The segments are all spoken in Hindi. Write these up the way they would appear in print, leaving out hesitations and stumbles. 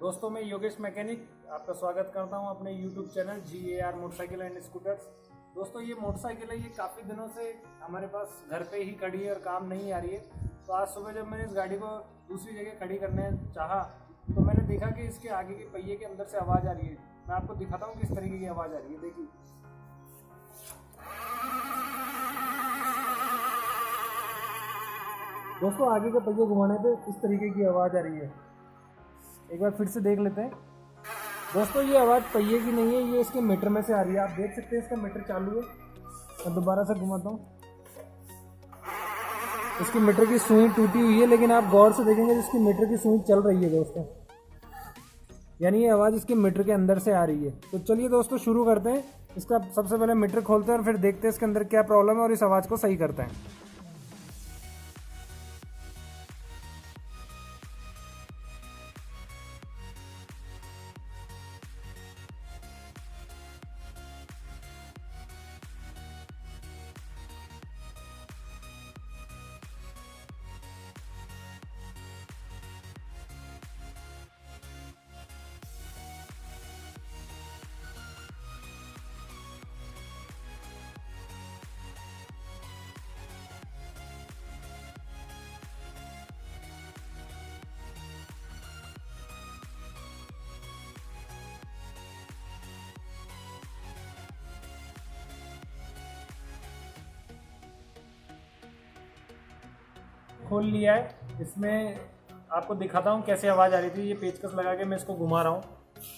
दोस्तों मैं योगेश मैकेनिक आपका स्वागत करता हूं अपने YouTube channel GAR motorcycle and scooters. दोस्तों ये मोटरसाइकिल है, ये काफ़ी दिनों से हमारे पास घर पे ही खड़ी है और काम नहीं आ रही है। तो आज सुबह जब मैंने इस गाड़ी को दूसरी जगह खड़ी करने चाहा तो मैंने देखा कि इसके आगे के पहिए के अंदर से आवाज़ आ रही है। मैं आपको दिखाता हूँ किस तरीके की आवाज़ आ रही है। देखिए दोस्तों, आगे के पहिए घुमाने पे इस तरीके की आवाज़ आ रही है। एक बार फिर से देख लेते हैं। दोस्तों ये आवाज़ पहिए की नहीं है, ये इसके मीटर में से आ रही है। आप देख सकते हैं इसका मीटर चालू है। मैं दोबारा से घुमाता हूँ। इसकी मीटर की सुई टूटी हुई है, लेकिन आप गौर से देखेंगे तो इसकी मीटर की सुई चल रही है दोस्तों, यानी ये आवाज़ इसके मीटर के अंदर से आ रही है। तो चलिए दोस्तों शुरू करते हैं। इसका सबसे पहले मीटर खोलते हैं और फिर देखते हैं इसके अंदर क्या प्रॉब्लम है और इस आवाज़ को सही करते हैं। खोल लिया है। इसमें आपको दिखाता हूँ कैसे आवाज़ आ रही थी। ये पेचकस लगा के मैं इसको घुमा रहा हूँ।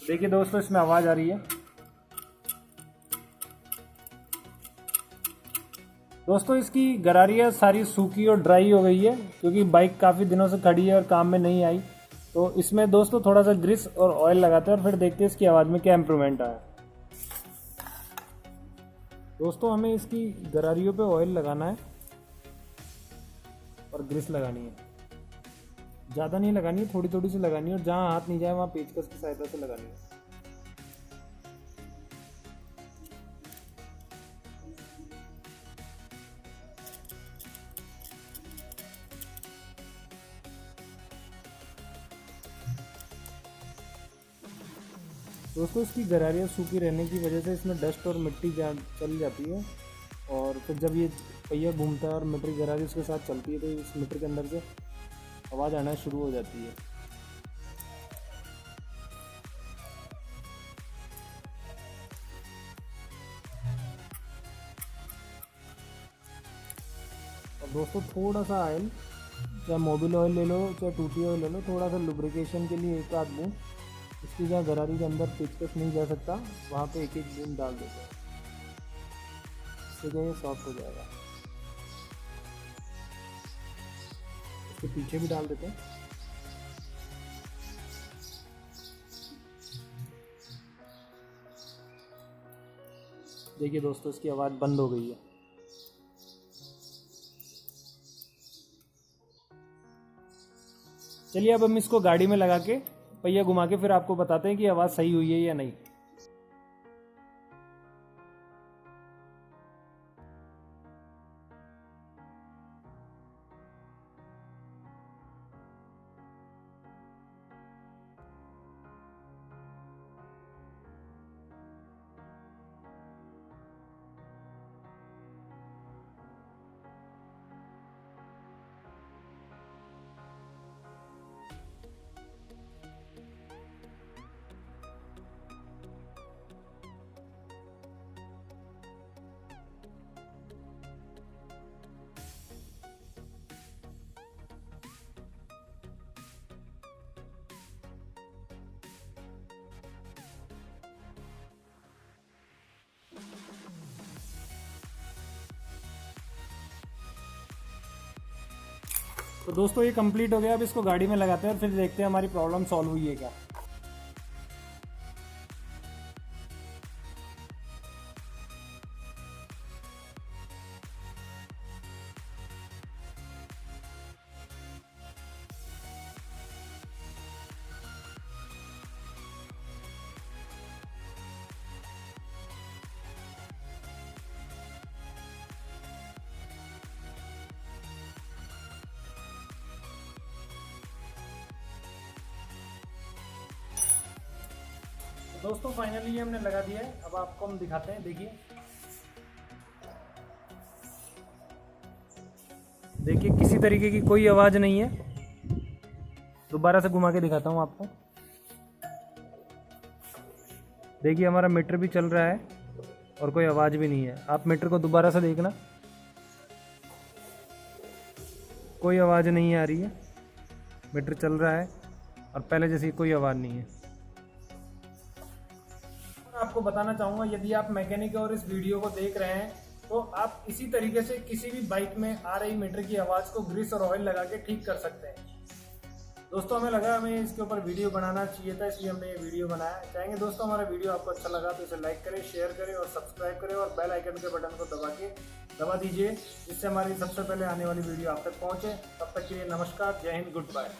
देखिए दोस्तों, इसमें आवाज़ आ रही है। दोस्तों इसकी गरारियाँ सारी सूखी और ड्राई हो गई है, क्योंकि बाइक काफ़ी दिनों से खड़ी है और काम में नहीं आई। तो इसमें दोस्तों थोड़ा सा ग्रीस और ऑयल लगाते हैं और फिर देखते हैं इसकी आवाज़ में क्या इम्प्रूवमेंट आया। दोस्तों हमें इसकी गरारियों पे ऑयल लगाना है और ग्रीस लगानी है। ज़्यादा नहीं लगानी है, थोड़ी थोड़ी सी लगानी है, और जहाँ हाथ नहीं जाए वहाँ पेचकस की सहायता से लगानी है। दोस्तों इसकी गरारियाँ सूखी रहने की वजह से इसमें डस्ट और मिट्टी चल जाती है, और फिर जब ये पहिया घूमता है और मीटर की गरारी उसके साथ चलती है तो इस मीटर के अंदर से आवाज़ आना शुरू हो जाती है। और दोस्तों थोड़ा सा ऑयल, चाहे मोबिल ऑयल ले लो चाहे टूटी ऑयल ले लो, थोड़ा सा लुब्रिकेशन के लिए एक आध बूंद इसकी जहाँ गरारी के अंदर पेचकस नहीं जा सकता वहाँ पे एक एक बूंद डाल देते हैं। इससे जो ये सॉफ्ट हो जाएगा। इसके पीछे भी डाल देते हैं। देखिए दोस्तों इसकी आवाज़ बंद हो गई है। चलिए अब हम इसको गाड़ी में लगा के पहिया घुमा के फिर आपको बताते हैं कि आवाज़ सही हुई है या नहीं। तो दोस्तों ये कंप्लीट हो गया। अब इसको गाड़ी में लगाते हैं और फिर देखते हैं हमारी प्रॉब्लम सॉल्व हुई है क्या। दोस्तों फाइनली ये हमने लगा दिया है। अब आपको हम दिखाते हैं, देखिए देखिए किसी तरीके की कोई आवाज़ नहीं है। दोबारा से घुमा के दिखाता हूँ आपको। देखिए हमारा मीटर भी चल रहा है और कोई आवाज़ भी नहीं है। आप मीटर को दोबारा से देखना, कोई आवाज़ नहीं आ रही है, मीटर चल रहा है और पहले जैसी कोई आवाज़ नहीं है। आपको बताना चाहूँगा, यदि आप मैकेनिक और इस वीडियो को देख रहे हैं तो आप इसी तरीके से किसी भी बाइक में आ रही मीटर की आवाज़ को ग्रीस और ऑयल लगा के ठीक कर सकते हैं। दोस्तों हमें लगा हमें इसके ऊपर वीडियो बनाना चाहिए था, इसलिए हमने ये वीडियो बनाया। चाहेंगे दोस्तों हमारा वीडियो आपको अच्छा लगा तो इसे लाइक करें, शेयर करें और सब्सक्राइब करें और बेल आइकन के बटन को दबा दीजिए, जिससे हमारी सबसे पहले आने वाली वीडियो आप तक पहुँचे। तब तक के लिए नमस्कार, जय हिंद, गुड बाय।